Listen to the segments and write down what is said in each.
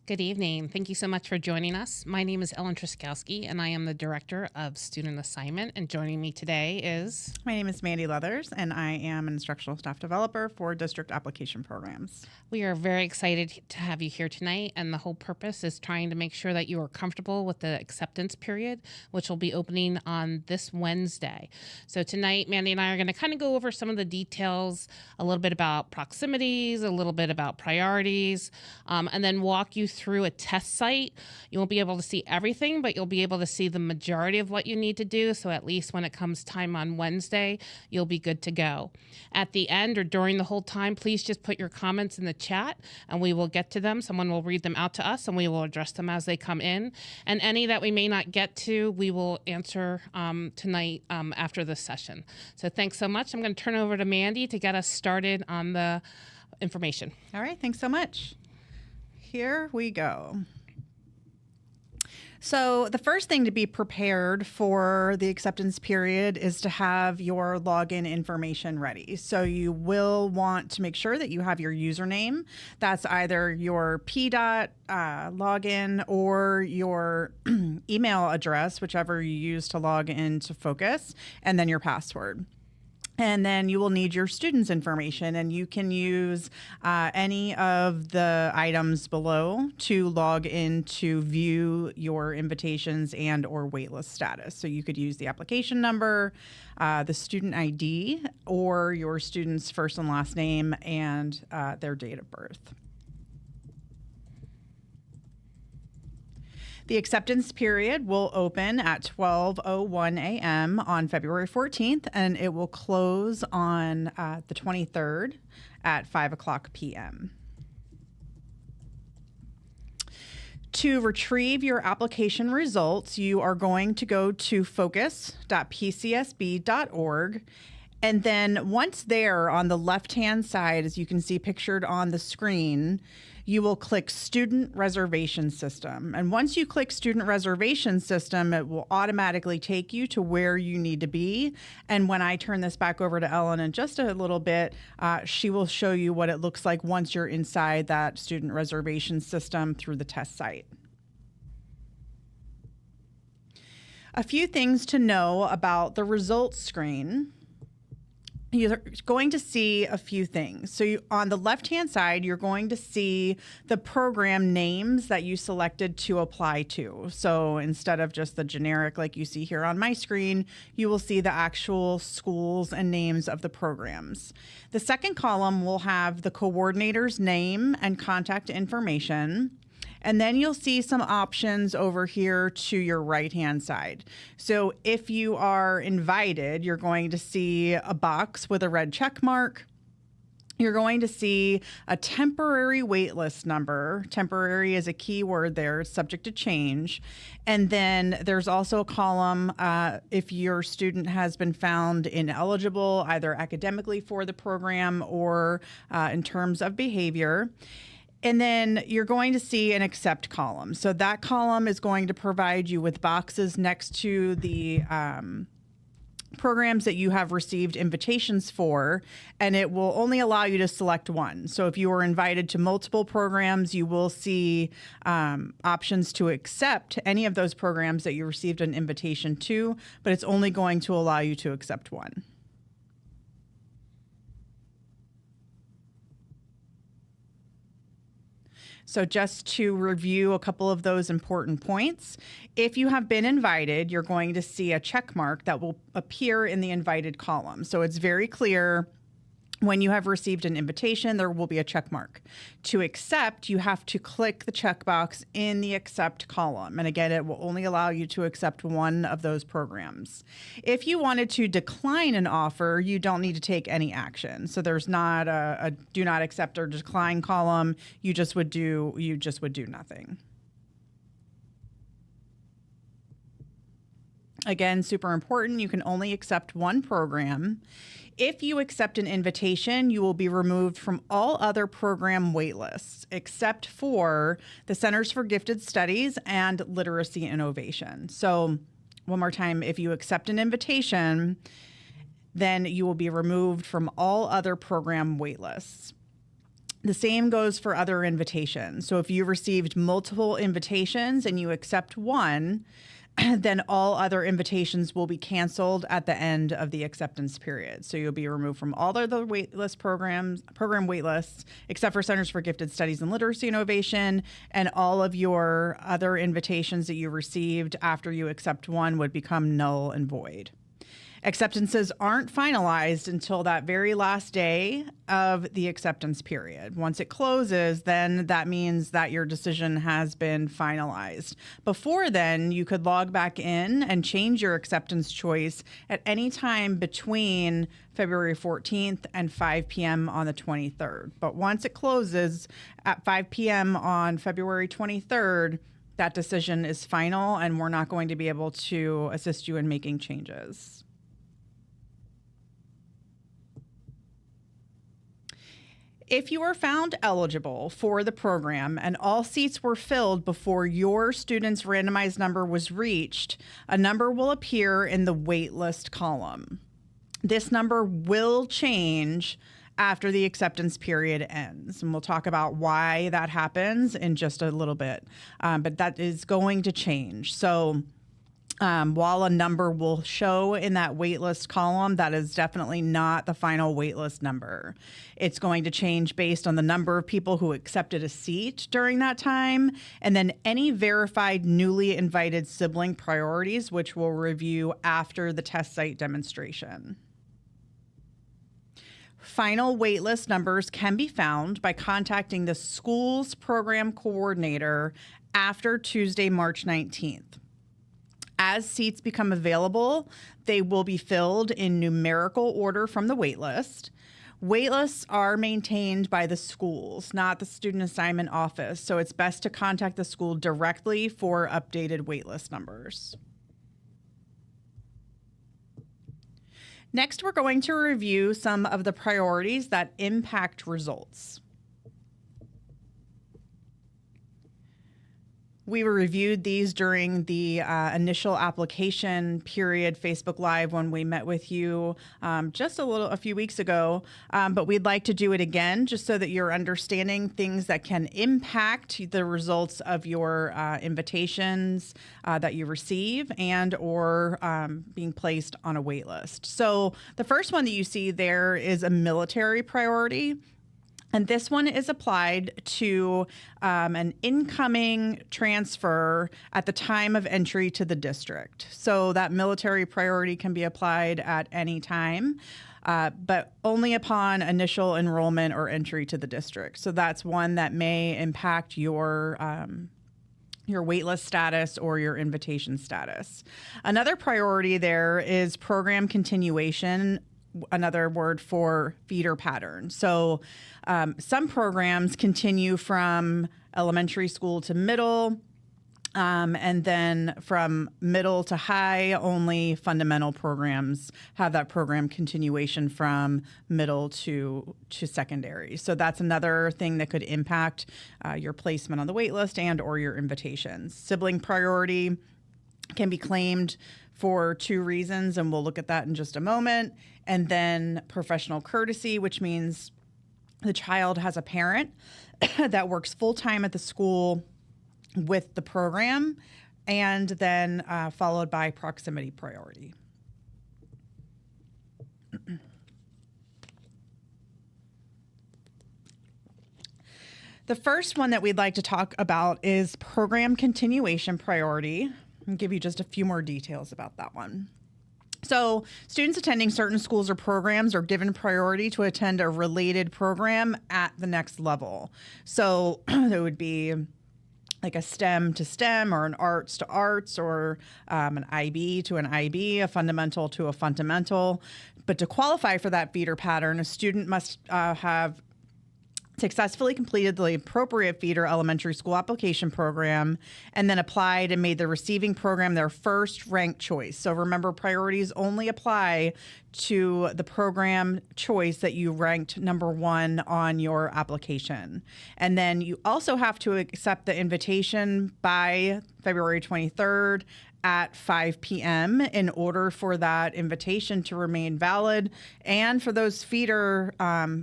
Good evening. Thank you so much for joining us. My name is Ellen Truskowski, and I am the Director of Student Assignment. And joining me today is... My name is Mandy Leathers, and I am an instructional staff developer for district application programs. We are very excited to have you here tonight, and the whole purpose is trying to make sure that you are comfortable with the acceptance period, which will be opening on this Wednesday. So tonight, Mandy and I are going to kind of go over some of the details, a little bit about proximities, a little bit about priorities, and then walk you through a test site. You won't be able to see everything, but you'll be able to see the majority of what you need to do. So at least when it comes time on Wednesday, you'll be good to go. At the end or during the whole time, please just put your comments in the chat and we will get to them. Someone will read them out to us and we will address them as they come in. And any that we may not get to, we will answer tonight after this session. So thanks so much. I'm going to turn over to Mandy to get us started on the information. All right, thanks so much. Here we go. So the first thing to be prepared for the acceptance period is to have your login information ready. So you will want to make sure that you have your username. That's either your PDOT login or your email address, whichever you use to log into Focus, and then your password. And then you will need your students' information, and you can use any of the items below to log in to view your invitations and or waitlist status. So you could use the application number, the student ID, or your student's first and last name and their date of birth. The acceptance period will open at 12:01 a.m. on February 14th, and it will close on the 23rd at 5 o'clock p.m. To retrieve your application results, you are going to go to focus.pcsb.org. And then once there, on the left-hand side, as you can see pictured on the screen, you will click Student Reservation System. And once you click Student Reservation System, it will automatically take you to where you need to be. And when I turn this back over to Ellen in just a little bit, she will show you what it looks like once you're inside that Student Reservation System through the test site. A few things to know about the results screen. You're going to see a few things. So on the left-hand side, you're going to see the program names that you selected to apply to. So instead of just the generic like you see here on my screen, you will see the actual schools and names of the programs. The second column will have the coordinator's name and contact information. And then you'll see some options over here to your right-hand side. So if you are invited, you're going to see a box with a red check mark. You're going to see a temporary waitlist number. Temporary is a key word there. It's subject to change. And then there's also a column if your student has been found ineligible, either academically for the program or in terms of behavior. And then you're going to see an accept column. So that column is going to provide you with boxes next to the programs that you have received invitations for, and it will only allow you to select one. So if you are invited to multiple programs, you will see options to accept any of those programs that you received an invitation to, but it's only going to allow you to accept one. So just to review a couple of those important points, if you have been invited, you're going to see a check mark that will appear in the invited column. So it's very clear when you have received an invitation, there will be a check mark. To accept, you have to click the checkbox in the accept column. And again, it will only allow you to accept one of those programs. If you wanted to decline an offer, you don't need to take any action. So there's not a do not accept or decline column. You just would do nothing. Again, super important, you can only accept one program. If you accept an invitation, you will be removed from all other program waitlists, except for the Centers for Gifted Studies and Literacy Innovation. So one more time, if you accept an invitation, then you will be removed from all other program waitlists. The same goes for other invitations. So if you received multiple invitations and you accept one, then all other invitations will be canceled at the end of the acceptance period. So you'll be removed from all other waitlist program waitlists, except for Centers for Gifted Studies and Literacy Innovation, and all of your other invitations that you received after you accept one would become null and void. Acceptances aren't finalized until that very last day of the acceptance period. Once it closes, then that means that your decision has been finalized. Before then, you could log back in and change your acceptance choice at any time between February 14th and 5 p.m. on the 23rd. But once it closes at 5 p.m. on February 23rd, that decision is final, and we're not going to be able to assist you in making changes. If you are found eligible for the program and all seats were filled before your student's randomized number was reached, a number will appear in the wait list column. This number will change after the acceptance period ends, and we'll talk about why that happens in just a little bit, but that is going to change. So while a number will show in that waitlist column, that is definitely not the final waitlist number. It's going to change based on the number of people who accepted a seat during that time, and then any verified newly invited sibling priorities, which we'll review after the test site demonstration. Final waitlist numbers can be found by contacting the school's program coordinator after Tuesday, March 19th. As seats become available, they will be filled in numerical order from the waitlist. Waitlists are maintained by the schools, not the student assignment office, so it's best to contact the school directly for updated waitlist numbers. Next, we're going to review some of the priorities that impact results. We reviewed these during the initial application period Facebook Live when we met with you just a few weeks ago, but we'd like to do it again just so that you're understanding things that can impact the results of your invitations that you receive and or being placed on a wait list. So the first one that you see there is a military priority. And this one is applied to an incoming transfer at the time of entry to the district. So that military priority can be applied at any time, but only upon initial enrollment or entry to the district. So that's one that may impact your waitlist status or your invitation status. Another priority there is program continuation, another word for feeder pattern. So some programs continue from elementary school to middle, and then from middle to high, only fundamental programs have that program continuation from middle to secondary. So that's another thing that could impact your placement on the wait list and or your invitations. Sibling priority can be claimed for two reasons, and we'll look at that in just a moment. And then professional courtesy, which means the child has a parent that works full-time at the school with the program, and then followed by proximity priority. The first one that we'd like to talk about is program continuation priority. I'll give you just a few more details about that one. So students attending certain schools or programs are given priority to attend a related program at the next level. So there would be like a STEM to STEM or an arts to arts or an IB to an IB, a fundamental to a fundamental. But to qualify for that feeder pattern, a student must have successfully completed the appropriate feeder elementary school application program and then applied and made the receiving program their first ranked choice. So remember, priorities only apply to the program choice that you ranked number one on your application. And then you also have to accept the invitation by February 23rd at 5 p.m. in order for that invitation to remain valid and for those feeder,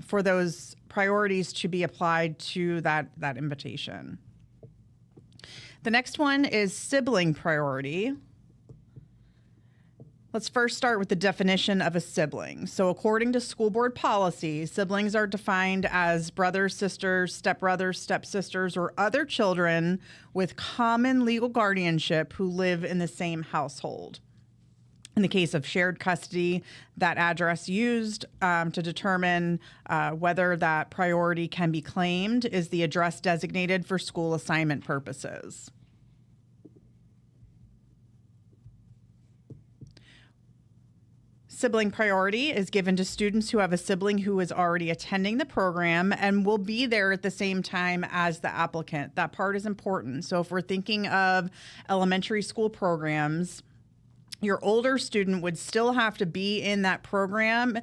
for those priorities to be applied to that invitation. The next one is sibling priority. Let's first start with the definition of a sibling. So according to school board policy, siblings are defined as brothers, sisters, stepbrothers, stepsisters, or other children with common legal guardianship who live in the same household. In the case of shared custody, that address used to determine whether that priority can be claimed is the address designated for school assignment purposes. Sibling priority is given to students who have a sibling who is already attending the program and will be there at the same time as the applicant. That part is important. So if we're thinking of elementary school programs, your older student would still have to be in that program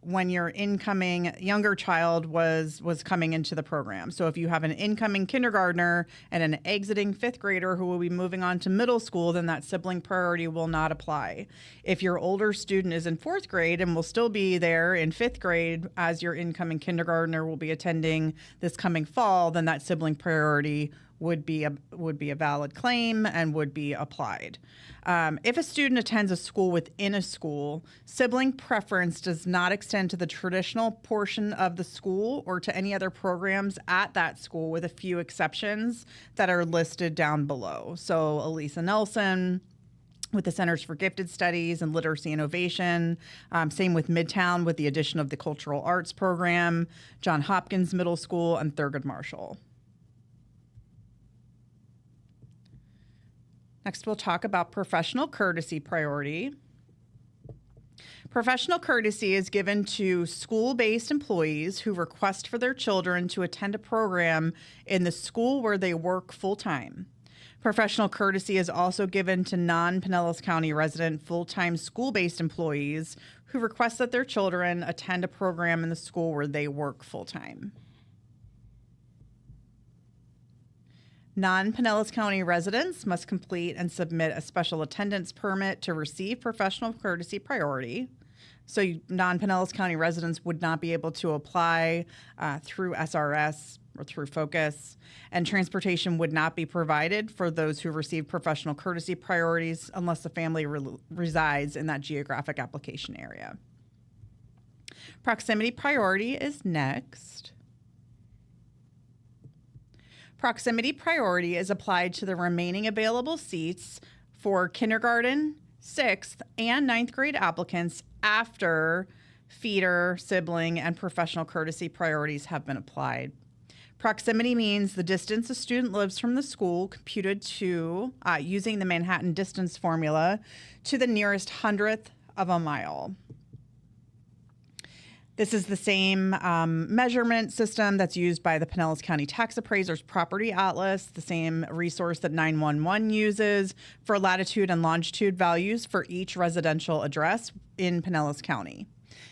when your incoming younger child was coming into the program. So if you have an incoming kindergartner and an exiting fifth grader who will be moving on to middle school, then that sibling priority will not apply. If your older student is in fourth grade and will still be there in fifth grade as your incoming kindergartner will be attending this coming fall, then that sibling priority would be a valid claim and would be applied. If a student attends a school within a school, sibling preference does not extend to the traditional portion of the school or to any other programs at that school, with a few exceptions that are listed down below. So Elisa Nelson with the Centers for Gifted Studies and Literacy Innovation. Same with Midtown with the addition of the Cultural Arts program, John Hopkins Middle School, and Thurgood Marshall. Next, we'll talk about professional courtesy priority. Professional courtesy is given to school-based employees who request for their children to attend a program in the school where they work full-time. Professional courtesy is also given to non-Pinellas County resident full-time school-based employees who request that their children attend a program in the school where they work full-time. Non-Pinellas County residents must complete and submit a special attendance permit to receive professional courtesy priority. So non-Pinellas County residents would not be able to apply through SRS or through Focus, and transportation would not be provided for those who receive professional courtesy priorities unless the family resides in that geographic application area. Proximity priority is next. Proximity priority is applied to the remaining available seats for kindergarten, 6th, and 9th grade applicants after feeder, sibling, and professional courtesy priorities have been applied. Proximity means the distance a student lives from the school computed to, using the Manhattan distance formula, to the nearest hundredth of a mile. This is the same measurement system that's used by the Pinellas County Tax Appraiser's Property Atlas, the same resource that 911 uses for latitude and longitude values for each residential address in Pinellas County.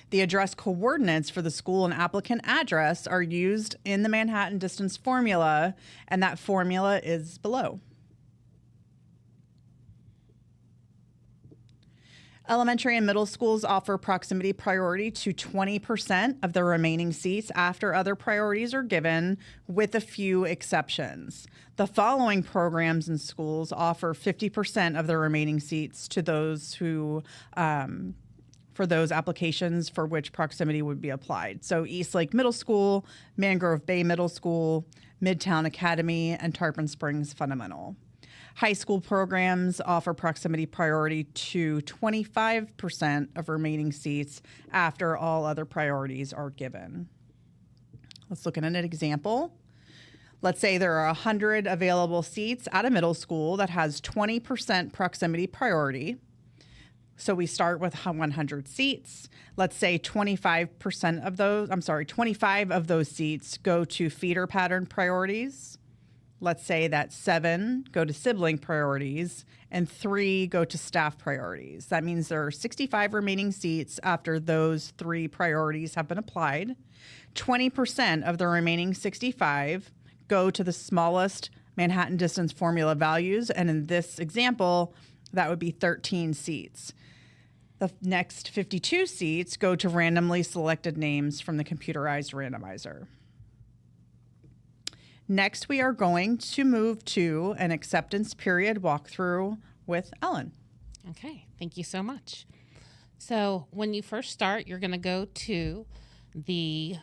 The address coordinates for the school and applicant address are used in the Manhattan distance formula, and that formula is below. Elementary and middle schools offer proximity priority to 20% of the remaining seats after other priorities are given, with a few exceptions. The following programs and schools offer 50% of the remaining seats to those who, for those applications for which proximity would be applied. So Eastlake Middle School, Mangrove Bay Middle School, Midtown Academy, and Tarpon Springs Fundamental. High school programs offer proximity priority to 25% of remaining seats after all other priorities are given. Let's look at an example. Let's say there are 100 available seats at a middle school that has 20% proximity priority. So we start with 100 seats. Let's say 25 of those seats go to feeder pattern priorities. Let's say that 7 go to sibling priorities and 3 go to staff priorities. That means there are 65 remaining seats after those 3 priorities have been applied. 20% of the remaining 65 go to the smallest Manhattan distance formula values, and in this example, that would be 13 seats. The next 52 seats go to randomly selected names from the computerized randomizer. Next, we are going to move to an acceptance period walkthrough with Ellen. Okay, thank you so much. So when you first start, you're going to go to the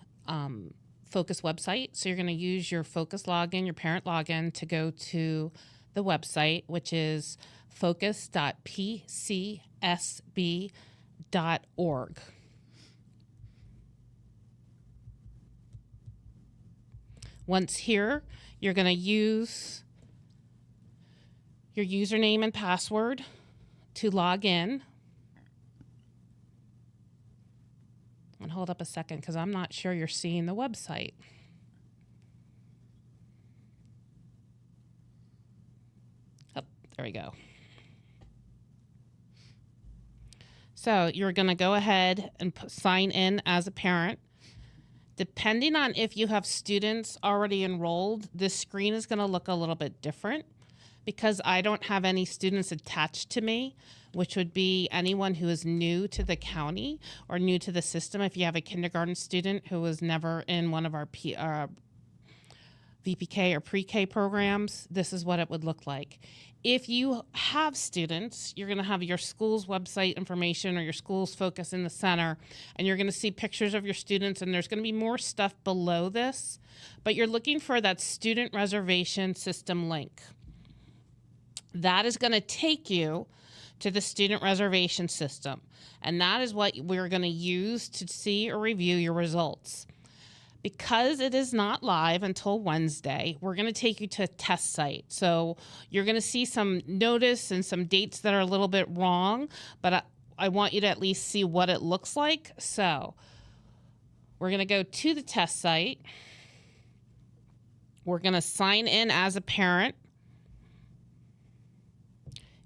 Focus website. So you're going to use your Focus login, your parent login, to go to the website, which is focus.pcsb.org. Once here, you're going to use your username and password to log in. And hold up a second because I'm not sure you're seeing the website. Oh, there we go. So you're going to go ahead and sign in as a parent. Depending on if you have students already enrolled, this screen is going to look a little bit different because I don't have any students attached to me, which would be anyone who is new to the county or new to the system. If you have a kindergarten student who was never in one of our VPK or pre-K programs, this is what it would look like. If you have students, you're going to have your school's website information or your school's focus in the center, and you're going to see pictures of your students, and there's going to be more stuff below this, but you're looking for that student reservation system link. That is going to take you to the student reservation system, and that is what we're going to use to see or review your results. Because it is not live until Wednesday, we're going to take you to a test site. So you're going to see some notice and some dates that are a little bit wrong, but I want you to at least see what it looks like. So we're going to go to the test site. We're going to sign in as a parent.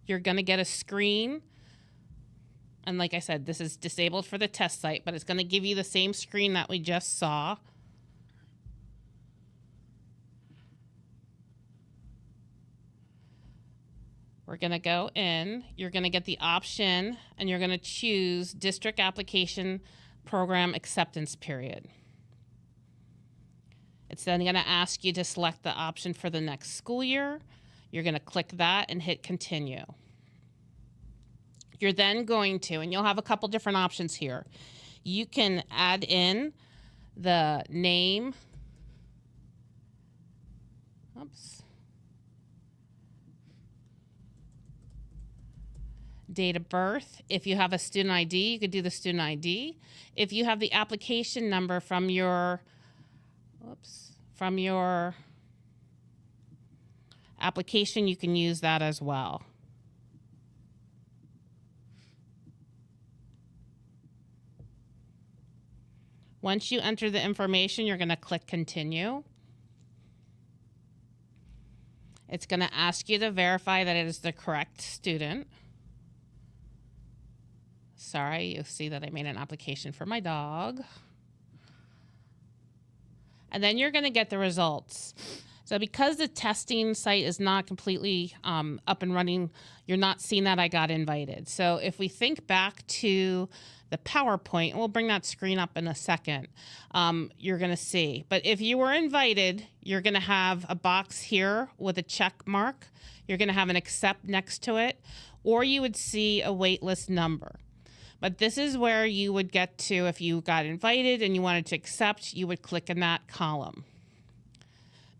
You're going to get a screen. And like I said, this is disabled for the test site, but it's going to give you the same screen that we just saw. We're going to go in, you're going to get the option, and you're going to choose District Application Program Acceptance Period. It's then going to ask you to select the option for the next school year. You're going to click that and hit Continue. You're then going to, and you'll have a couple different options here. You can add in the name. Date of birth. If you have a student ID, you could do the student ID. If you have the application number from your application, you can use that as well. Once you enter the information, you're going to click Continue. It's going to ask you to verify that it is the correct student. Sorry, you'll see that I made an application for my dog. And then you're going to get the results. So because the testing site is not completely up and running, you're not seeing that I got invited. So if we think back to the PowerPoint, and we'll bring that screen up in a second, you're going to see. But if you were invited, you're going to have a box here with a check mark. You're going to have an accept next to it, or you would see a wait list number. But this is where you would get to, if you got invited and you wanted to accept, you would click in that column.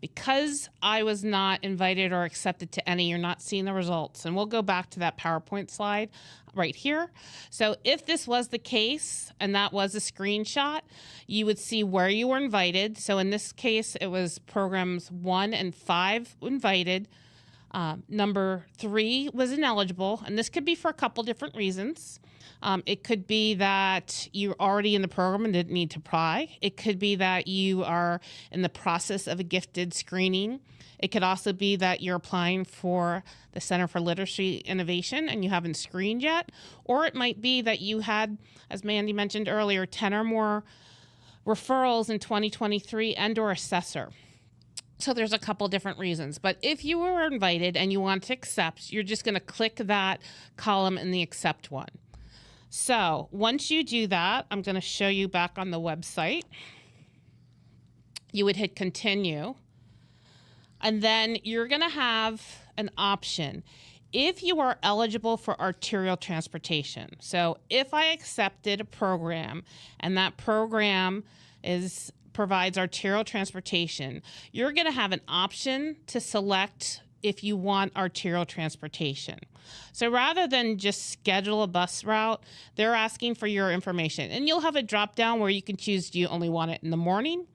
Because I was not invited or accepted to any, you're not seeing the results. And we'll go back to that PowerPoint slide right here. So if this was the case and that was a screenshot, you would see where you were invited. So in this case, it was programs 1 and 5 invited. Number 3 was ineligible, and this could be for a couple different reasons. It could be that you're already in the program and didn't need to apply. It could be that you are in the process of a gifted screening. It could also be that you're applying for the Center for Literacy Innovation and you haven't screened yet. Or it might be that you had, as Mandy mentioned earlier, 10 or more referrals in 2023 and or assessor. So there's a couple different reasons. But if you were invited and you want to accept, you're just going to click that column in the accept one. So once you do that, I'm going to show you back on the website. You would hit continue, and then you're going to have an option. If you are eligible for arterial transportation, so if I accepted a program and that program provides arterial transportation, you're going to have an option to select if you want arterial transportation. So rather than just schedule a bus route, they're asking for your information. And you'll have a drop down where you can choose, do you only want it in the morning?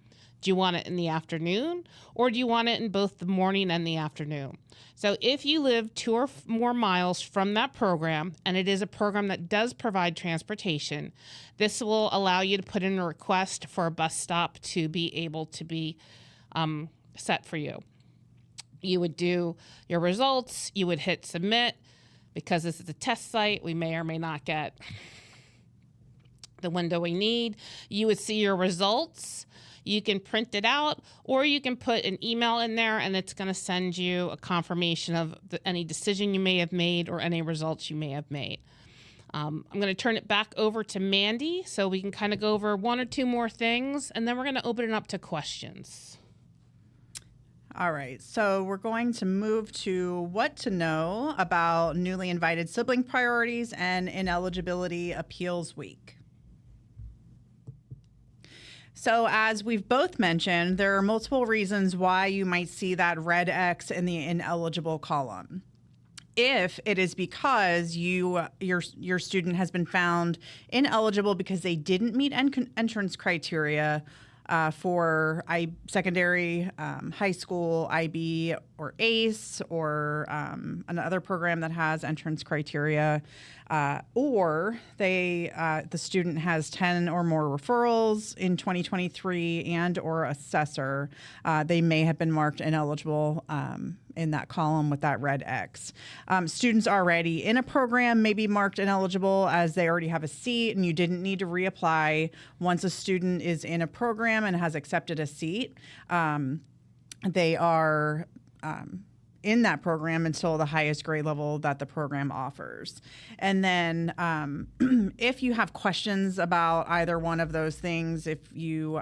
Do you want it in the afternoon? Or do you want it in both the morning and the afternoon? So if you live 2 or more miles from that program, and it is a program that does provide transportation, this will allow you to put in a request for a bus stop to be able to be set for you. You would do your results, you would hit submit. Because this is a test site, we may or may not get the window we need. You would see your results. You can print it out, or you can put an email in there and it's going to send you a confirmation of any decision you may have made or any results you may have made. I'm going to turn it back over to Mandy so we can kind of go over 1 or 2 more things, and then we're going to open it up to questions. All right, so we're going to move to what to know about newly invited sibling priorities and ineligibility appeals week. So as we've both mentioned, there are multiple reasons why you might see that red X in the ineligible column. If it is because your student has been found ineligible because they didn't meet entrance criteria for secondary, high school, IB, or ACE, or another program that has entrance criteria, or the student has 10 or more referrals in 2023 and or assessor, they may have been marked ineligible in that column with that red X. Students already in a program may be marked ineligible as they already have a seat and you didn't need to reapply. Once a student is in a program and has accepted a seat, they are in that program until the highest grade level that the program offers. And then if you have questions about either one of those things, if you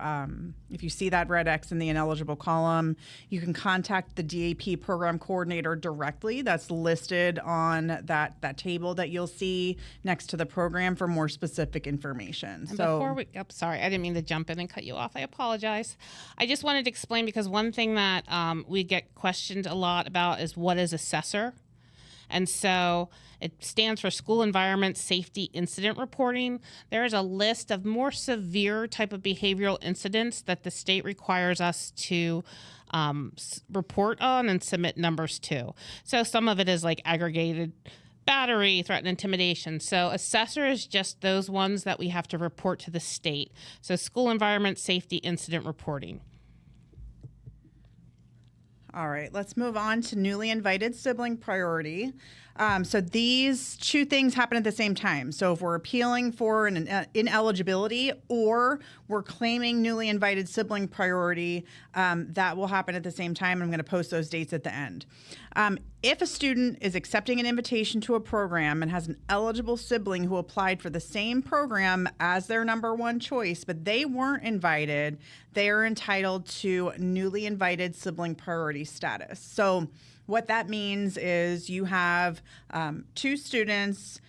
see that red X in the ineligible column, you can contact the DAP program coordinator directly. That's listed on that table that you'll see next to the program for more specific information. And before we, sorry, I didn't mean to jump in and cut you off. I apologize. I just wanted to explain, because one thing that we get questioned a lot about is what is assessor? And so it stands for School Environment Safety Incident Reporting. There is a list of more severe type of behavioral incidents that the state requires us to report on and submit numbers to. So some of it is like aggregated battery, threat, and intimidation. So assessor is just those ones that we have to report to the state. So School Environment Safety Incident Reporting. All right, let's move on to newly invited sibling priority. So these 2 things happen at the same time. So if we're appealing for an ineligibility or we're claiming newly invited sibling priority, that will happen at the same time. I'm going to post those dates at the end. If a student is accepting an invitation to a program and has an eligible sibling who applied for the same program as their number 1 choice, but they weren't invited, they are entitled to newly invited sibling priority status. So what that means is you have 2 students,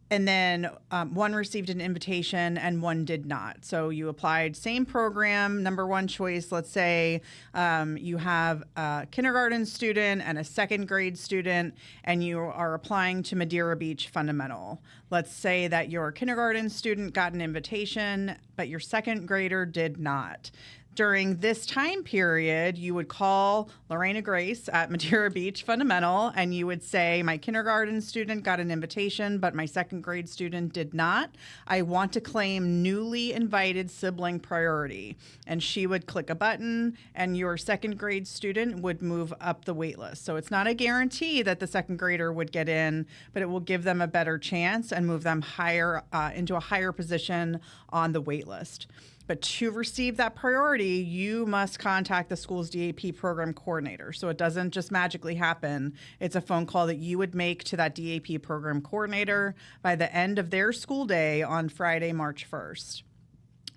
and then 1 received an invitation and 1 did not. So you applied same program, number 1 choice. Let's say you have a kindergarten student and a 2nd grade student, and you are applying to Madeira Beach Fundamental. Let's say that your kindergarten student got an invitation, but your 2nd grader did not. During this time period, you would call Lorena Grace at Madeira Beach Fundamental, and you would say, my kindergarten student got an invitation, but my 2nd grade student did not. I want to claim newly invited sibling priority. And she would click a button, and your 2nd grade student would move up the wait list. So it's not a guarantee that the 2nd grader would get in, but it will give them a better chance and move them higher into a higher position on the wait list. But to receive that priority, you must contact the school's DAP program coordinator. So it doesn't just magically happen. It's a phone call that you would make to that DAP program coordinator by the end of their school day on Friday, March 1st.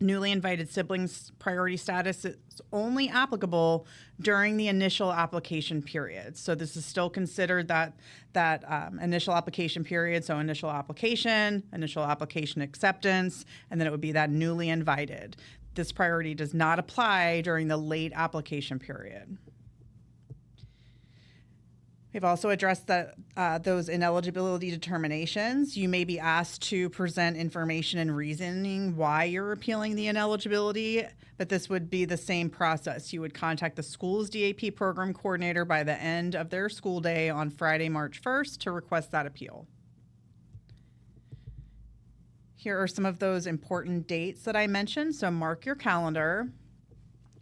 Newly invited siblings priority status is only applicable during the initial application period. So this is still considered that initial application period. So initial application acceptance, and then it would be that newly invited. This priority does not apply during the late application period. We've also addressed those ineligibility determinations. You may be asked to present information and reasoning why you're appealing the ineligibility, but this would be the same process. You would contact the school's DAP program coordinator by the end of their school day on Friday, March 1st to request that appeal. Here are some of those important dates that I mentioned, so mark your calendar.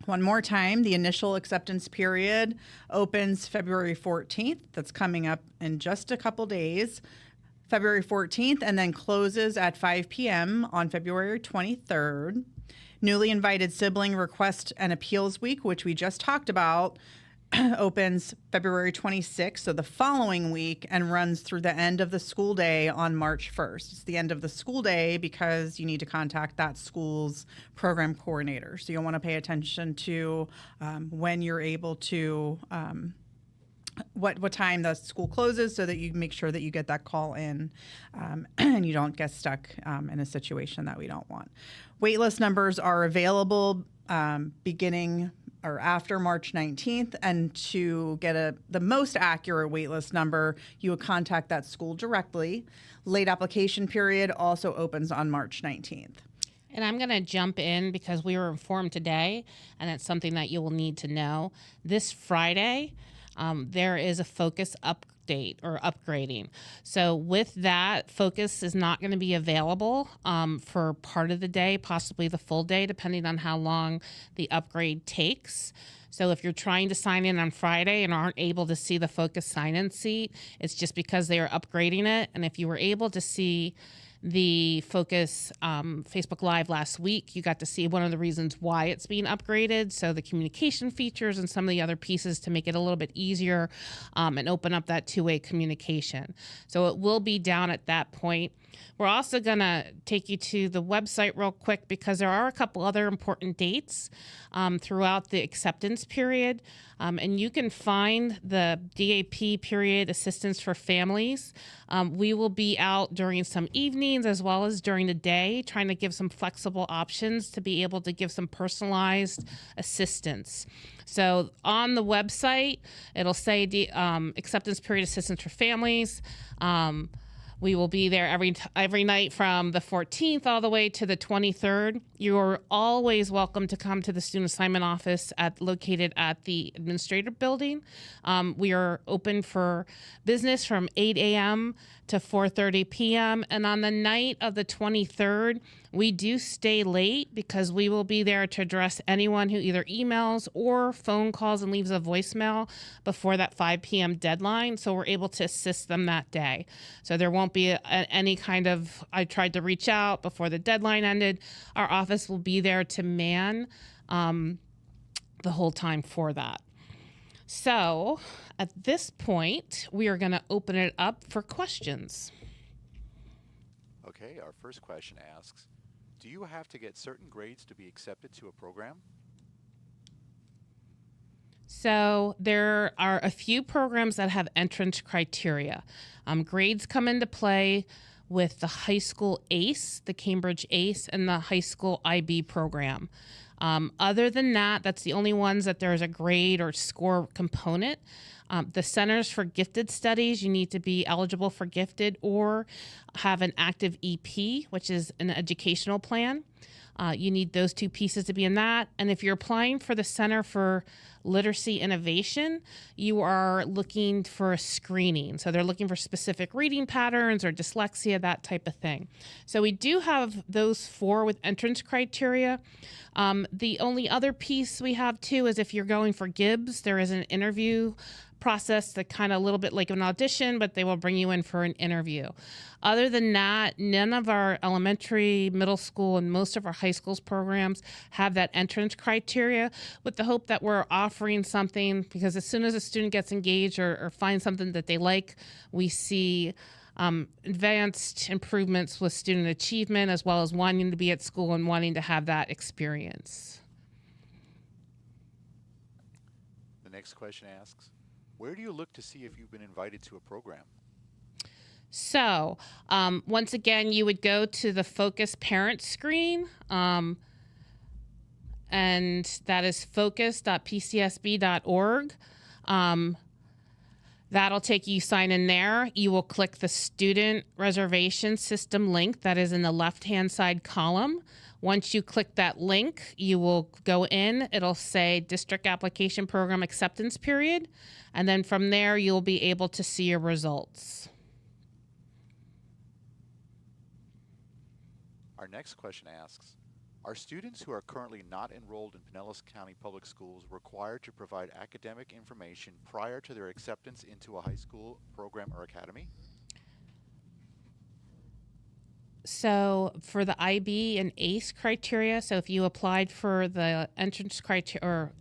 One more time, the initial acceptance period opens February 14th. That's coming up in just a couple days. February 14th, and then closes at 5 p.m. on February 23rd. Newly invited sibling request and appeals week, which we just talked about, opens February 26th, so the following week, and runs through the end of the school day on March 1st. It's the end of the school day because you need to contact that school's program coordinator. So you'll want to pay attention to when you're able to, what time the school closes so that you make sure that you get that call in and you don't get stuck in a situation that we don't want. Waitlist numbers are available beginning or after March 19th, and to get the most accurate waitlist number, you would contact that school directly. Late application period also opens on March 19th. And I'm going to jump in because we were informed today, and it's something that you will need to know. This Friday, there is a Focus update or upgrading. So with that, Focus is not going to be available for part of the day, possibly the full day, depending on how long the upgrade takes. So if you're trying to sign in on Friday and aren't able to see the Focus sign-in sheet, it's just because they are upgrading it. And if you were able to see the Focus Facebook Live last week, you got to see one of the reasons why it's being upgraded. So the communication features and some of the other pieces to make it a little bit easier and open up that two-way communication. So it will be down at that point. We're also going to take you to the website real quick because there are a couple other important dates throughout the acceptance period. And you can find the DAP period assistance for families. We will be out during some evenings as well as during the day, trying to give some flexible options to be able to give some personalized assistance. So on the website, it'll say acceptance period assistance for families. We will be there every night from the 14th all the way to the 23rd. You're always welcome to come to the student assignment office located at the administrative building. We are open for business from 8 a.m. to 4:30 p.m. And on the night of the 23rd, we do stay late because we will be there to address anyone who either emails or phone calls and leaves a voicemail before that 5 p.m. deadline. So we're able to assist them that day. So there won't be any kind of, I tried to reach out before the deadline ended. Our office will be there to man the whole time for that. So at this point, we are going to open it up for questions. Okay, our first question asks, do you have to get certain grades to be accepted to a program? So there are a few programs that have entrance criteria. Grades come into play with the high school ACE, the Cambridge ACE, and the high school IB program. Other than that, that's the only ones that there's a grade or score component. The Centers for Gifted Studies, you need to be eligible for gifted or have an active EP, which is an educational plan. You need those two pieces to be in that. And if you're applying for the Center for Literacy Innovation, you are looking for a screening. So they're looking for specific reading patterns or dyslexia, that type of thing. So we do have those four with entrance criteria. The only other piece we have too is if you're going for Gibbs, there is an interview process that kind of a little bit like an audition, but they will bring you in for an interview. Other than that, none of our elementary, middle school, and most of our high schools programs have that entrance criteria, with the hope that we're offering something, because as soon as a student gets engaged or finds something that they like, we see advanced improvements with student achievement, as well as wanting to be at school and wanting to have that experience. The next question asks, where do you look to see if you've been invited to a program? So once again, you would go to the Focus Parent screen, and that is focus.pcsb.org. That'll take you, sign in there. You will click the student reservation system link that is in the left-hand side column. Once you click that link, you will go in. It'll say District Application Program Acceptance Period. And then from there, you'll be able to see your results. Our next question asks, are students who are currently not enrolled in Pinellas County Public Schools required to provide academic information prior to their acceptance into a high school program or academy? So for the IB and ACE criteria, so if you applied for the entrance criteria,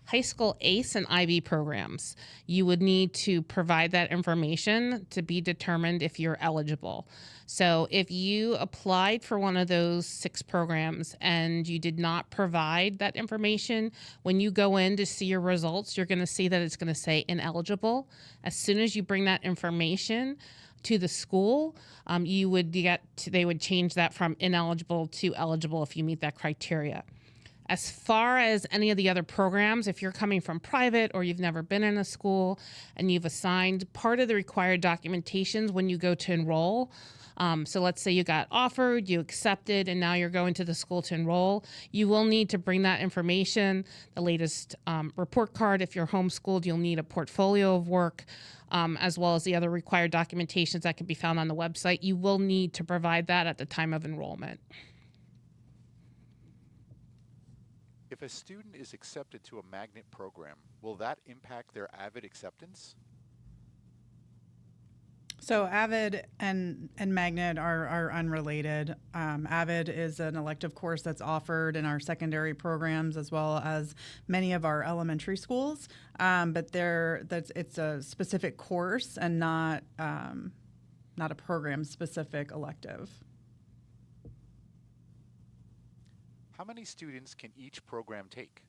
high school ACE and IB programs, you would need to provide that information to be determined if you're eligible. So if you applied for one of those 6 programs and you did not provide that information, when you go in to see your results, you're going to see that it's going to say ineligible. As soon as you bring that information to the school, they would change that from ineligible to eligible if you meet that criteria. As far as any of the other programs, if you're coming from private or you've never been in a school and you've assigned part of the required documentations when you go to enroll, so let's say you got offered, you accepted, and now you're going to the school to enroll, you will need to bring that information, the latest report card. If you're homeschooled, you'll need a portfolio of work, as well as the other required documentations that can be found on the website. You will need to provide that at the time of enrollment. If a student is accepted to a magnet program, will that impact their AVID acceptance? So AVID and Magnet are unrelated. AVID is an elective course that's offered in our secondary programs as well as many of our elementary schools, but it's a specific course and not a program-specific elective. How many students can each program take?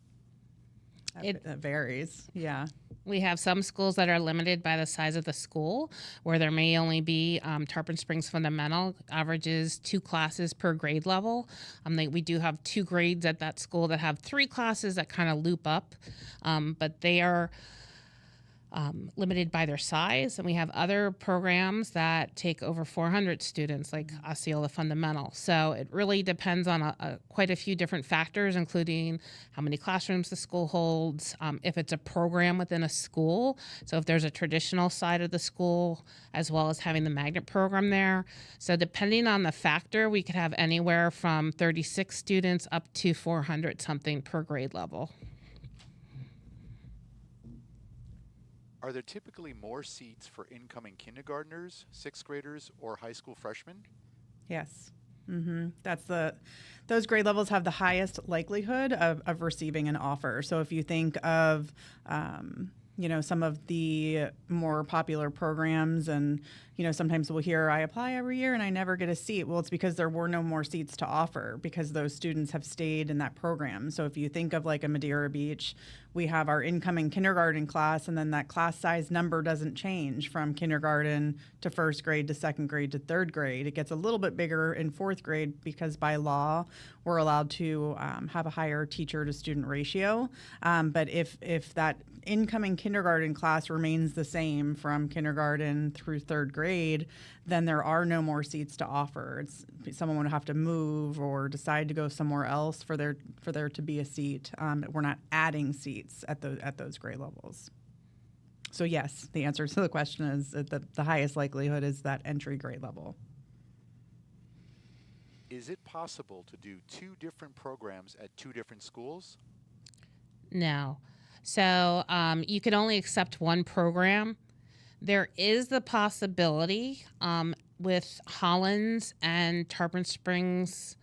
It varies, yeah. We have some schools that are limited by the size of the school, where there may only be Tarpon Springs Fundamental averages 2 classes per grade level. We do have 2 grades at that school that have 3 classes that kind of loop up, but they are limited by their size. And we have other programs that take over 400 students, like Osceola Fundamental. So it really depends on quite a few different factors, including how many classrooms the school holds, if it's a program within a school. So if there's a traditional side of the school, as well as having the magnet program there. So depending on the factor, we could have anywhere from 36 students up to 400 something per grade level. Are there typically more seats for incoming kindergartners, 6th graders, or high school freshmen? Yes. Those grade levels have the highest likelihood of receiving an offer. So if you think of some of the more popular programs, and sometimes we'll hear, I apply every year and I never get a seat. Well, it's because there were no more seats to offer because those students have stayed in that program. So if you think of like a Madeira Beach, we have our incoming kindergarten class, and then that class size number doesn't change from kindergarten to 1st grade to 2nd grade to 3rd grade. It gets a little bit bigger in 4th grade because by law we're allowed to have a higher teacher to student ratio. But if that incoming kindergarten class remains the same from kindergarten through 3rd grade, then there are no more seats to offer. Someone would have to move or decide to go somewhere else for there to be a seat. We're not adding seats at those grade levels. So yes, the answer to the question is that the highest likelihood is that entry grade level. Is it possible to do 2 different programs at 2 different schools? No. So you can only accept one program. There is the possibility with Hollins and Tarpon Springs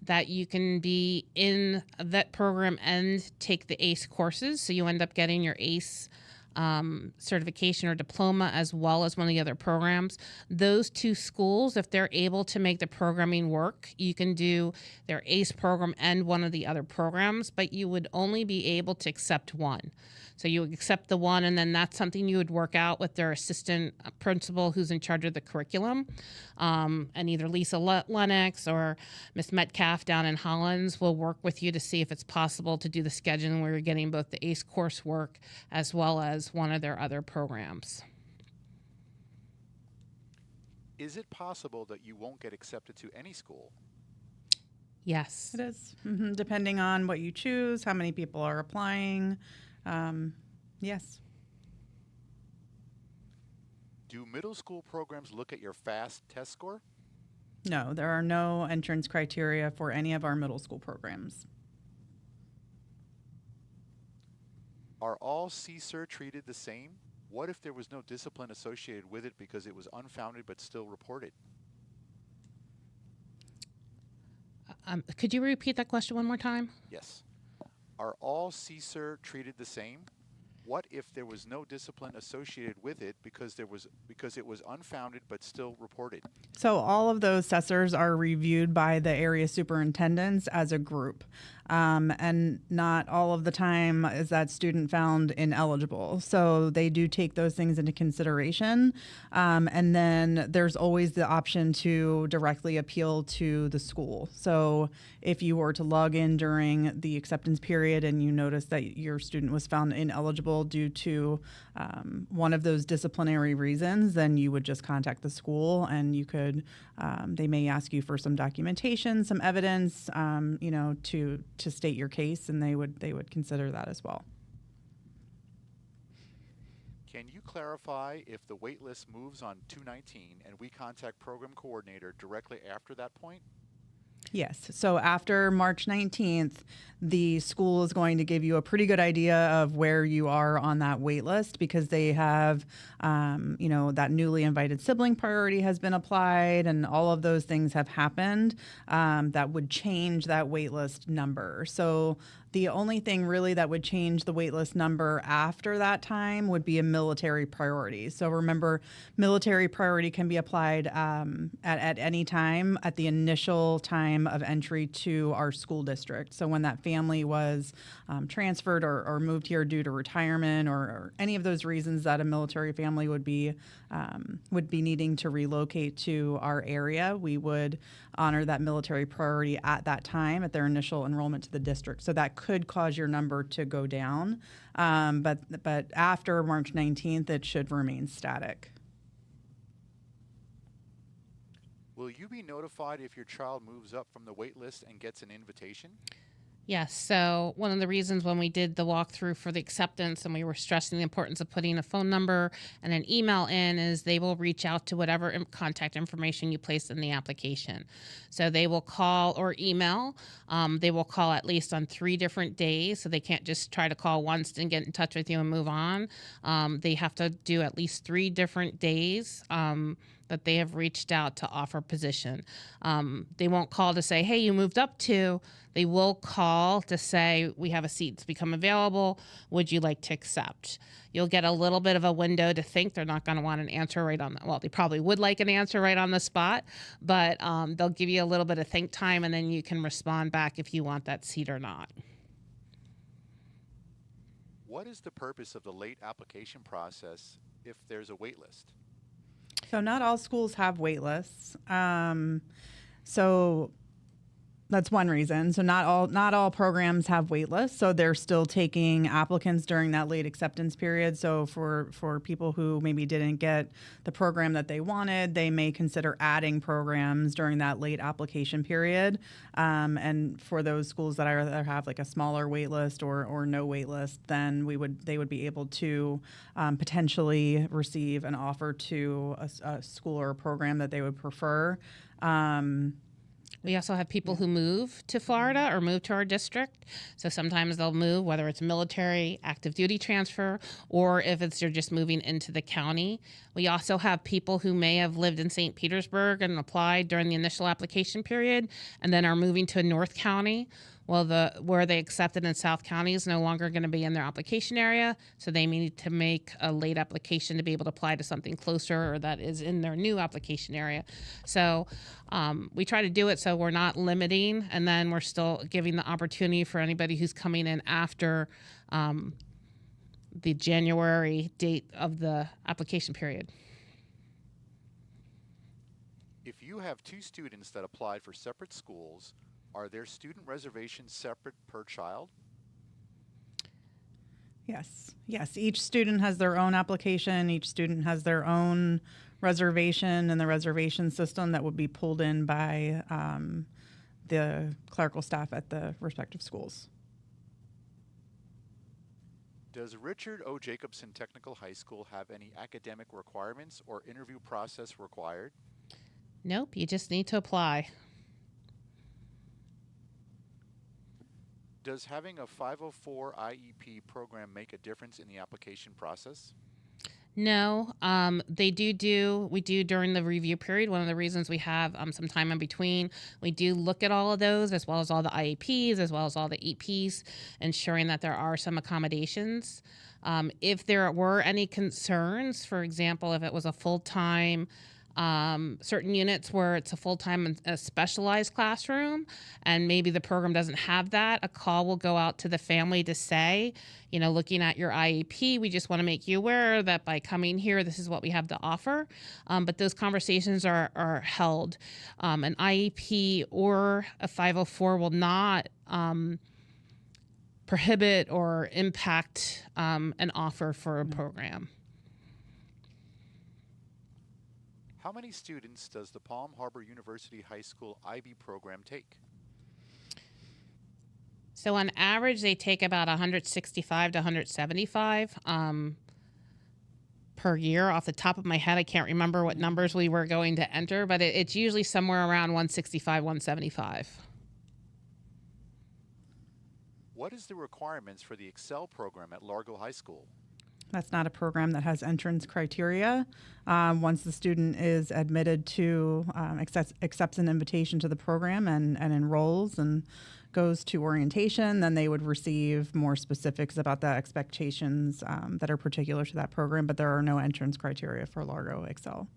that you can be in that program and take the ACE courses. So you end up getting your ACE certification or diploma as well as one of the other programs. Those 2 schools, if they're able to make the programming work, you can do their ACE program and one of the other programs, but you would only be able to accept one. So you would accept the one, and then that's something you would work out with their assistant principal who's in charge of the curriculum. And either Lisa Lennox or Miss Metcalf down in Hollins will work with you to see if it's possible to do the scheduling where you're getting both the ACE coursework as well as one of their other programs. Is it possible that you won't get accepted to any school? Yes. It is, depending on what you choose, how many people are applying. Yes. Do middle school programs look at your FAST test score? No, there are no entrance criteria for any of our middle school programs. Are all CSER treated the same? What if there was no discipline associated with it because it was unfounded but still reported? Could you repeat that question one more time? Yes. Are all CSER treated the same? What if there was no discipline associated with it because it was unfounded but still reported? So all of those assessors are reviewed by the area superintendents as a group. And not all of the time is that student found ineligible. So they do take those things into consideration. And then there's always the option to directly appeal to the school. So if you were to log in during the acceptance period and you notice that your student was found ineligible due to one of those disciplinary reasons, then you would just contact the school and you could, they may ask you for some documentation, some evidence, to state your case, and they would consider that as well. Can you clarify if the wait list moves on 2/19 and we contact program coordinator directly after that point? Yes. So after March 19th, the school is going to give you a pretty good idea of where you are on that wait list because they have, that newly invited sibling priority has been applied and all of those things have happened that would change that wait list number. So the only thing really that would change the waitlist number after that time would be a military priority. So remember, military priority can be applied at any time at the initial time of entry to our school district. So when that family was transferred or moved here due to retirement or any of those reasons that a military family would be needing to relocate to our area, we would honor that military priority at that time at their initial enrollment to the district. So that could cause your number to go down, but after March 19th, it should remain static. Will you be notified if your child moves up from the wait list and gets an invitation? Yes. So one of the reasons when we did the walkthrough for the acceptance and we were stressing the importance of putting a phone number and an email in is they will reach out to whatever contact information you place in the application. So they will call or email. They will call at least on 3 different days. So they can't just try to call once and get in touch with you and move on. They have to do at least 3 different days that they have reached out to offer position. They won't call to say, hey, you moved up to. They will call to say, we have a seat that's become available. Would you like to accept? You'll get a little bit of a window to think. They're not going to want an answer right on the, well, they probably would like an answer right on the spot, but they'll give you a little bit of think time, and then you can respond back if you want that seat or not. What is the purpose of the late application process if there's a wait list? So not all schools have wait lists. So that's one reason. So not all programs have wait lists. So they're still taking applicants during that late acceptance period. So for people who maybe didn't get the program that they wanted, they may consider adding programs during that late application period. And for those schools that either have like a smaller wait list or no wait list, then they would be able to potentially receive an offer to a school or a program that they would prefer. We also have people who move to Florida or move to our district. So sometimes they'll move, whether it's military, active duty transfer, or if it's they're just moving into the county. We also have people who may have lived in St. Petersburg and applied during the initial application period and then are moving to North County. Well, where they accepted in South County is no longer going to be in their application area, so they may need to make a late application to be able to apply to something closer or that is in their new application area. So we try to do it so we're not limiting, and then we're still giving the opportunity for anybody who's coming in after the January date of the application period. If you have two students that applied for separate schools, are their student reservations separate per child? Yes. Each student has their own application. Each student has their own reservation in the reservation system that would be pulled in by the clerical staff at the respective schools. Does Richard O. Jacobson Technical High School have any academic requirements or interview process required? Nope, you just need to apply. Does having a 504 IEP program make a difference in the application process? No, we do during the review period. One of the reasons we have some time in between, we do look at all of those as well as all the IEPs, as well as all the EPs, ensuring that there are some accommodations. If there were any concerns, for example, if it was a full-time certain units where it's a full-time and a specialized classroom and maybe the program doesn't have that, a call will go out to the family to say, looking at your IEP, we just want to make you aware that by coming here, this is what we have to offer. But those conversations are held. An IEP or a 504 will not prohibit or impact an offer for a program. How many students does the Palm Harbor University High School IB program take? So on average, they take about 165 to 175 per year. Off the top of my head, I can't remember what numbers we were going to enter, but it's usually somewhere around 165, 175. What is the requirements for the Excel program at Largo High School? That's not a program that has entrance criteria. Once the student is admitted to, accepts an invitation to the program and enrolls and goes to orientation, then they would receive more specifics about the expectations that are particular to that program, but there are no entrance criteria for Largo Excel.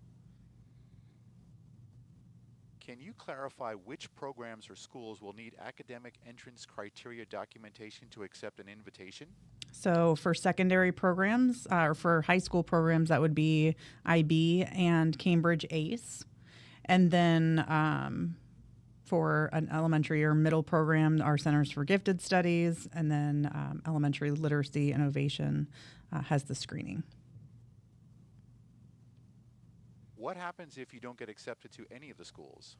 Can you clarify which programs or schools will need academic entrance criteria documentation to accept an invitation? So for secondary programs, or for high school programs, that would be IB and Cambridge ACE. And then for an elementary or middle program, our Centers for Gifted Studies, and then elementary literacy innovation has the screening. What happens if you don't get accepted to any of the schools?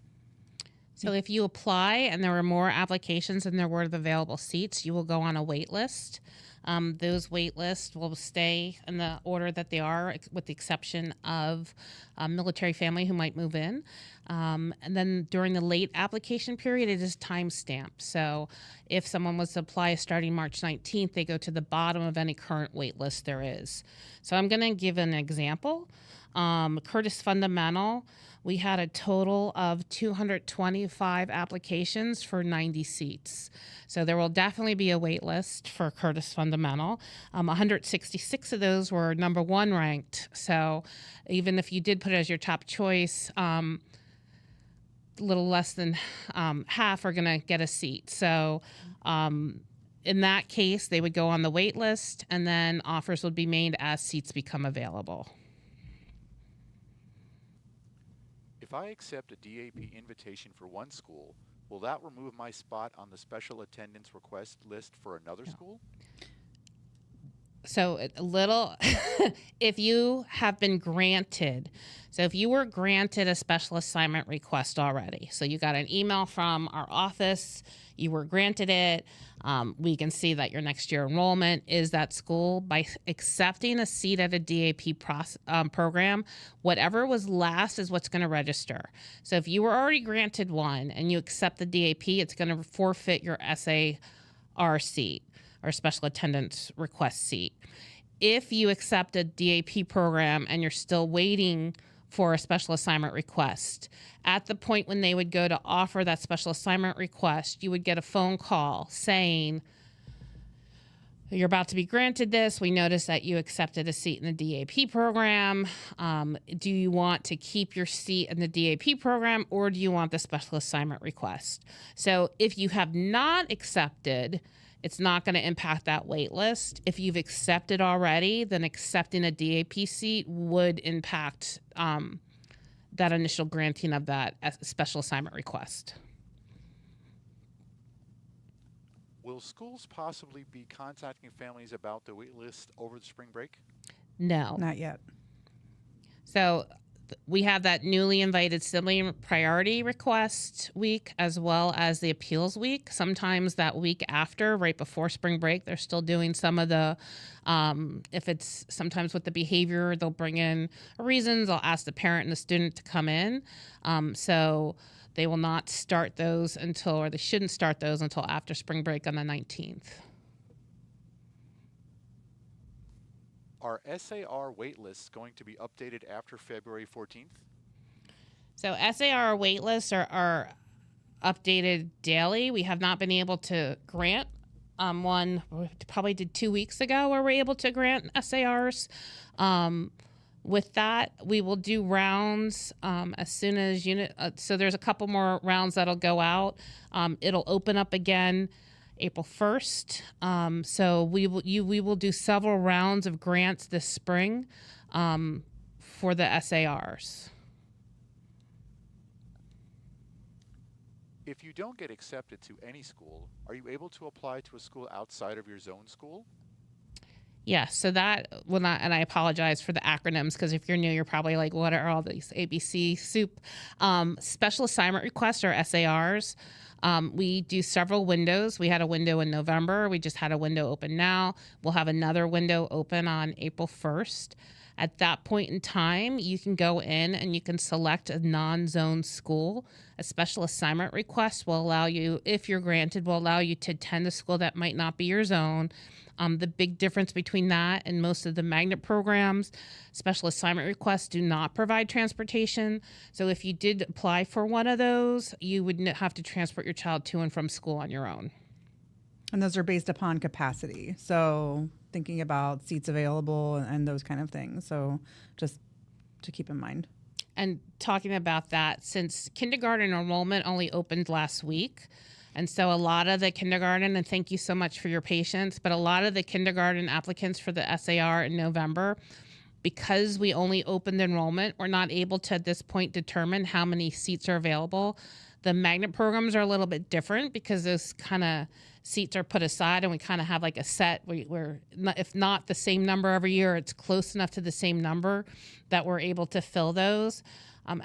So if you apply and there are more applications than there were of available seats, you will go on a wait list. Those wait lists will stay in the order that they are, with the exception of a military family who might move in. And then during the late application period, it is time stamped. So if someone was to apply starting March 19th, they go to the bottom of any current wait list there is. So I'm going to give an example. Curtis Fundamental, we had a total of 225 applications for 90 seats. So there will definitely be a wait list for Curtis Fundamental. 166 of those were number one ranked. So even if you did put it as your top choice, a little less than half are going to get a seat. So in that case, they would go on the wait list, and then offers would be made as seats become available. If I accept a DAP invitation for one school, will that remove my spot on the special attendance request list for another school? So a little, if you have been granted, so if you were granted a special assignment request already, so you got an email from our office, you were granted it, we can see that your next year enrollment is that school. By accepting a seat at a DAP program, whatever was last is what's going to register. So if you were already granted one and you accept the DAP, it's going to forfeit your SAR seat or special attendance request seat. If you accept a DAP program and you're still waiting for a special assignment request, at the point when they would go to offer that special assignment request, you would get a phone call saying, you're about to be granted this. We noticed that you accepted a seat in the DAP program. Do you want to keep your seat in the DAP program, or do you want the special assignment request? So if you have not accepted, it's not going to impact that wait list. If you've accepted already, then accepting a DAP seat would impact that initial granting of that special assignment request. Will schools possibly be contacting families about the wait list over the spring break? No. Not yet. So we have that newly invited sibling priority request week as well as the appeals week. Sometimes that week after, right before spring break, they're still doing some of the, if it's sometimes with the behavior, they'll bring in reasons. They'll ask the parent and the student to come in. So they will not start those until, or they shouldn't start those until after spring break on the 19th. Are SAR wait lists going to be updated after February 14th? So SAR wait lists are updated daily. We have not been able to grant one, we probably did 2 weeks ago where we're able to grant SARs. With that, we will do rounds as soon as so there's a couple more rounds that'll go out. It'll open up again April 1st. So we will do several rounds of grants this spring for the SARs. If you don't get accepted to any school, are you able to apply to a school outside of your zone school? Yeah, so that will not, and I apologize for the acronyms because if you're new, you're probably like, what are all these ABC soup? Special assignment requests or SARs. We do several windows. We had a window in November. We just had a window open now. We'll have another window open on April 1st. At that point in time, you can go in and you can select a non-zone school. A special assignment request will allow you, if you're granted, will allow you to attend a school that might not be your zone. The big difference between that and most of the magnet programs, special assignment requests do not provide transportation. So if you did apply for one of those, you would have to transport your child to and from school on your own. And those are based upon capacity. So thinking about seats available and those kind of things. So just to keep in mind. And talking about that, since kindergarten enrollment only opened last week, and so a lot of the kindergarten, and thank you so much for your patience, but a lot of the kindergarten applicants for the SAR in November, because we only opened enrollment, we're not able to at this point determine how many seats are available. The magnet programs are a little bit different because those kind of seats are put aside and we kind of have like a set where if not the same number every year, it's close enough to the same number that we're able to fill those.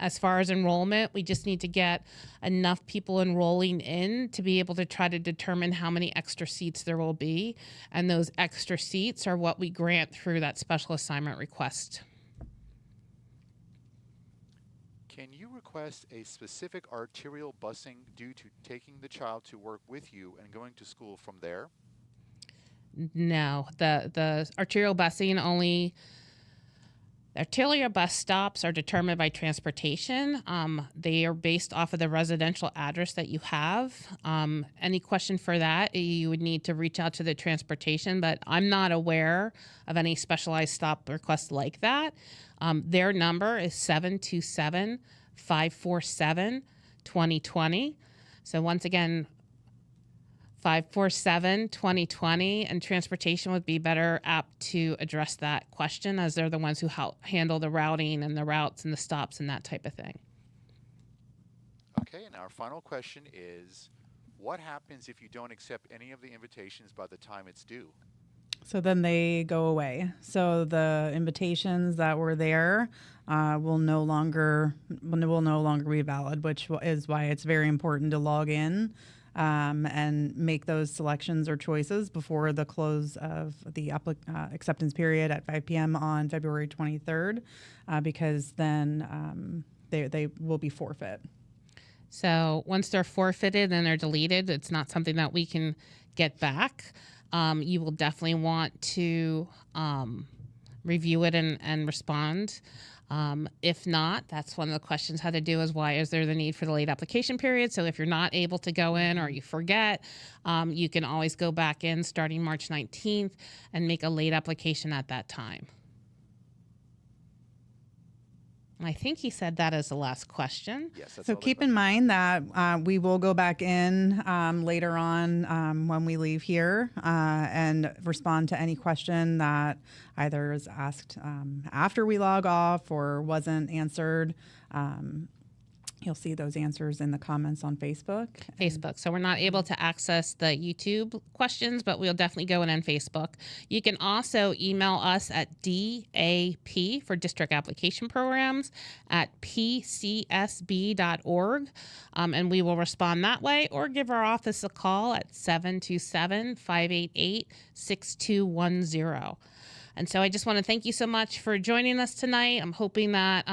As far as enrollment, we just need to get enough people enrolling in to be able to try to determine how many extra seats there will be. And those extra seats are what we grant through that special assignment request. Can you request a specific arterial busing due to taking the child to work with you and going to school from there? No, the arterial busing only. Arterial bus stops are determined by transportation. They are based off of the residential address that you have. Any question for that, you would need to reach out to the transportation, but I'm not aware of any specialized stop requests like that. Their number is 727-547-2020. So once again, 547-2020, and transportation would be better apt to address that question as they're the ones who handle the routing and the routes and the stops and that type of thing. Okay, and our final question is, what happens if you don't accept any of the invitations by the time it's due? So then they go away. So the invitations that were there will no longer be valid, which is why it's very important to log in and make those selections or choices before the close of the acceptance period at 5 p.m. on February 23rd, because then they will be forfeit. So once they're forfeited and they're deleted, it's not something that we can get back. You will definitely want to review it and respond. If not, that's one of the questions how to do is why is there the need for the late application period? So if you're not able to go in or you forget, you can always go back in starting March 19th and make a late application at that time. I think he said that as the last question. Yes. That's So keep in mind that we will go back in later on when we leave here and respond to any question that either is asked after we log off or wasn't answered. You'll see those answers in the comments on Facebook. So we're not able to access the YouTube questions, but we'll definitely go in on Facebook. You can also email us at DAP for District Application Programs at pcsb.org, and we will respond that way, or give our office a call at 727-588-6210. And so I just want to thank you so much for joining us tonight. I'm hoping that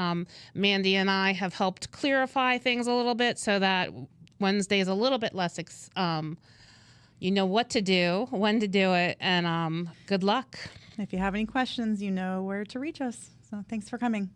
Mandy and I have helped clarify things a little bit so that Wednesday is a little bit less, you know what to do, when to do it, and good luck. If you have any questions, you know where to reach us. So thanks for coming.